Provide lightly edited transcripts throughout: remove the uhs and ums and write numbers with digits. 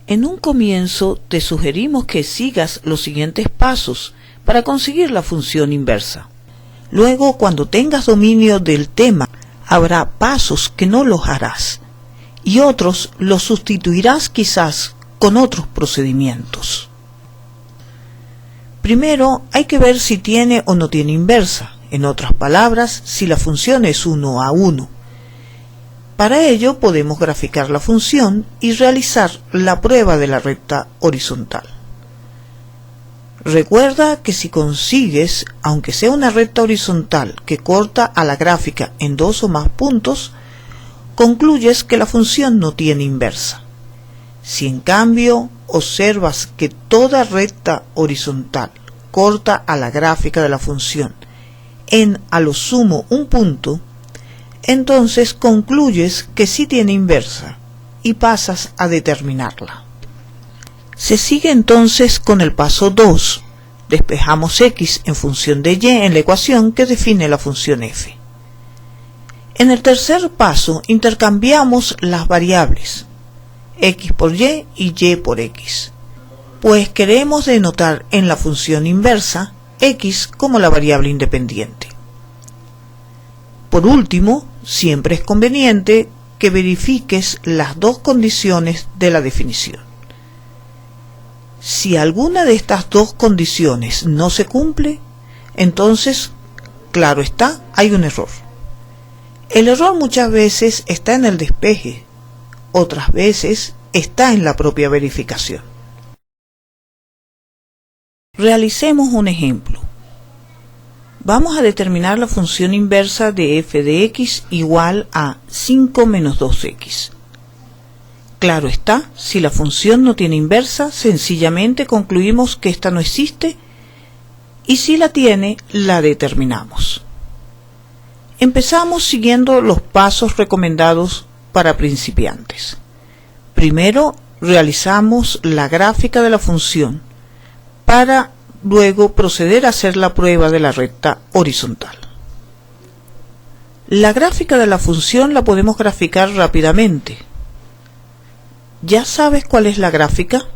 En un comienzo te sugerimos que sigas los siguientes pasos para conseguir la función inversa. Luego, cuando tengas dominio del tema, habrá pasos que no los harás y otros los sustituirás quizás con otros procedimientos. Primero, hay que ver si tiene o no tiene inversa, en otras palabras, si la función es 1 a 1. Para ello podemos graficar la función y realizar la prueba de la recta horizontal. Recuerda que si consigues, aunque sea una recta horizontal que corta a la gráfica en 2 o más puntos, concluyes que la función no tiene inversa. Si en cambio observas que toda recta horizontal corta a la gráfica de la función en a lo sumo un punto, entonces concluyes que sí tiene inversa y pasas a determinarla. Se sigue entonces con el paso 2. Despejamos x en función de y en la ecuación que define la función f. En el tercer paso intercambiamos las variables x por y por x, pues queremos denotar en la función inversa x como la variable independiente. Por último, siempre es conveniente que verifiques las dos condiciones de la definición. Si alguna de estas dos condiciones no se cumple, entonces, claro está, hay un error. El error muchas veces está en el despeje, otras veces está en la propia verificación. Realicemos un ejemplo. Vamos a determinar la función inversa de f de x igual a 5 menos 2x. Claro está, si la función no tiene inversa, sencillamente concluimos que ésta no existe, y si la tiene, la determinamos. Empezamos siguiendo los pasos recomendados para principiantes. Primero, realizamos la gráfica de la función, para luego proceder a hacer la prueba de la recta horizontal. La gráfica de la función la podemos graficar rápidamente. ¿Ya sabes cuál es la gráfica?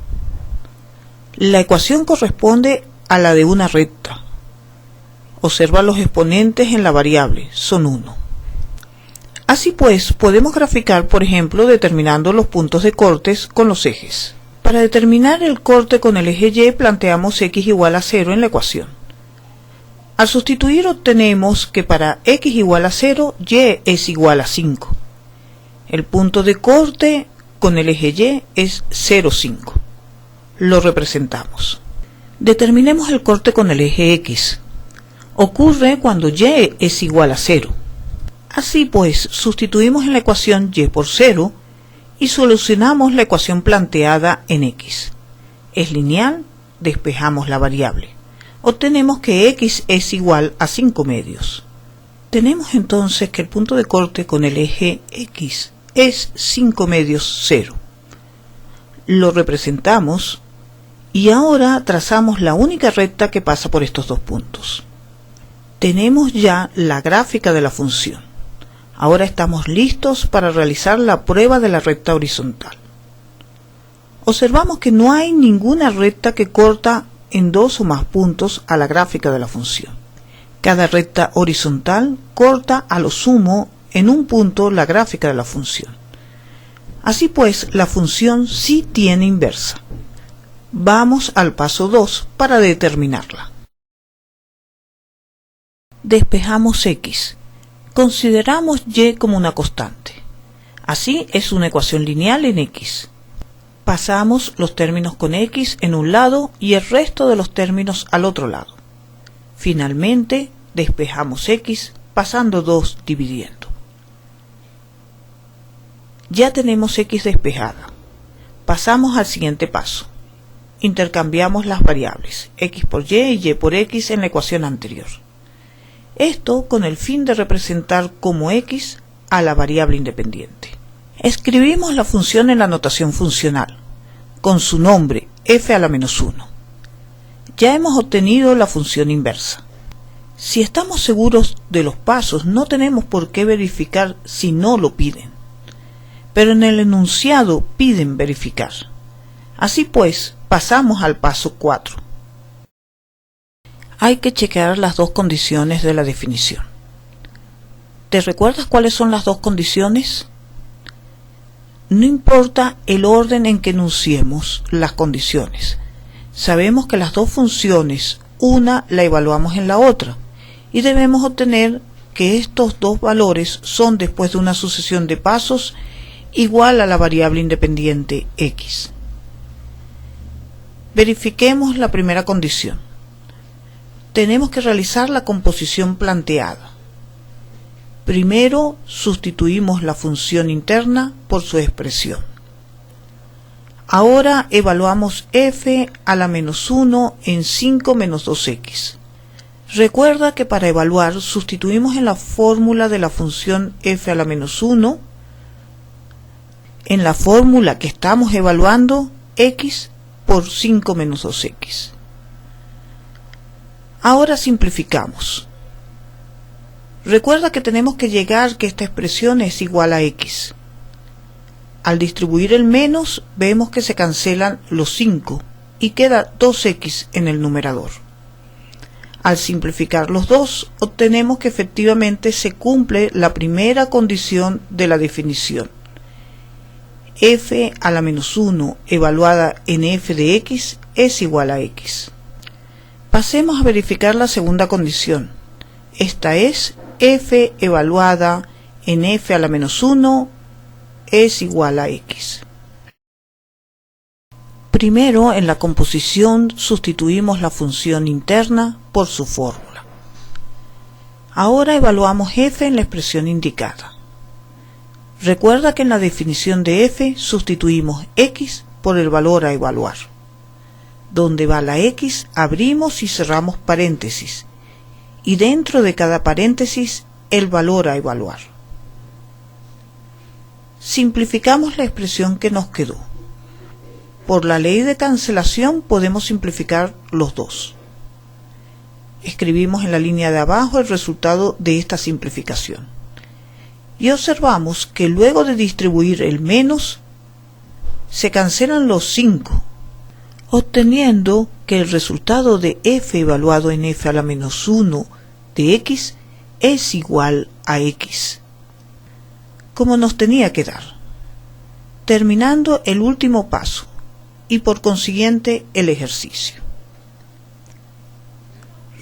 La ecuación corresponde a la de una recta. Observa los exponentes en la variable, son 1. Así pues, podemos graficar, por ejemplo, determinando los puntos de cortes con los ejes. Para determinar el corte con el eje y, planteamos x igual a 0 en la ecuación. Al sustituir obtenemos que para x igual a 0, y es igual a 5. El punto de corte con el eje y es 0, 5. Lo representamos. Determinemos el corte con el eje x. Ocurre cuando y es igual a 0. Así pues, sustituimos en la ecuación y por 0 y solucionamos la ecuación planteada en x. Es lineal, despejamos la variable. Obtenemos que x es igual a 5 medios. Tenemos entonces que el punto de corte con el eje x es 5 medios 0. Lo representamos y ahora trazamos la única recta que pasa por estos dos puntos. Tenemos ya la gráfica de la función. Ahora estamos listos para realizar la prueba de la recta horizontal. Observamos que no hay ninguna recta que corta en 2 o más puntos a la gráfica de la función. Cada recta horizontal corta a lo sumo en un punto la gráfica de la función. Así pues, la función sí tiene inversa. Vamos al paso 2 para determinarla. Despejamos x. Consideramos y como una constante. Así es una ecuación lineal en x. Pasamos los términos con x en un lado y el resto de los términos al otro lado. Finalmente, despejamos x pasando 2 dividiendo. Ya tenemos x despejada. Pasamos al siguiente paso. Intercambiamos las variables x por y por x en la ecuación anterior. Esto con el fin de representar como x a la variable independiente. Escribimos la función en la notación funcional, con su nombre f a la menos 1. Ya hemos obtenido la función inversa. Si estamos seguros de los pasos, no tenemos por qué verificar si no lo piden. Pero en el enunciado piden verificar. Así pues, pasamos al paso 4. Hay que chequear las dos condiciones de la definición. ¿Te recuerdas cuáles son las dos condiciones? No importa el orden en que enunciemos las condiciones. Sabemos que las dos funciones, una la evaluamos en la otra, y debemos obtener que estos dos valores son, después de una sucesión de pasos, igual a la variable independiente x. Verifiquemos la primera condición. Tenemos que realizar la composición planteada. Primero sustituimos la función interna por su expresión. Ahora evaluamos f a la menos 1 en 5 menos 2x. Recuerda que para evaluar sustituimos en la fórmula de la función f a la menos 1, en la fórmula que estamos evaluando, x por 5 menos 2x. Ahora simplificamos. Recuerda que tenemos que llegar que esta expresión es igual a x. Al distribuir el menos, vemos que se cancelan los 5 y queda 2x en el numerador. Al simplificar los dos, obtenemos que efectivamente se cumple la primera condición de la definición. F a la menos 1 evaluada en f de x es igual a x. Pasemos a verificar la segunda condición. Esta es f evaluada en f a la menos 1 es igual a x. Primero, en la composición sustituimos la función interna por su fórmula. Ahora evaluamos f en la expresión indicada. Recuerda que en la definición de f sustituimos x por el valor a evaluar. Donde va la x, abrimos y cerramos paréntesis, y dentro de cada paréntesis el valor a evaluar. Simplificamos la expresión que nos quedó. Por la ley de cancelación podemos simplificar los dos. Escribimos en la línea de abajo el resultado de esta simplificación. Y observamos que luego de distribuir el menos, se cancelan los 5, obteniendo que el resultado de f evaluado en f a la menos 1 de x es igual a x, como nos tenía que dar, terminando el último paso y por consiguiente el ejercicio.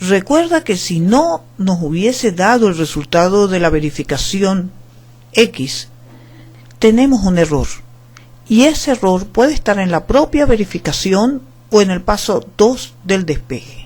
Recuerda que si no nos hubiese dado el resultado de la verificación x, tenemos un error, y ese error puede estar en la propia verificación o en el paso 2 del despeje.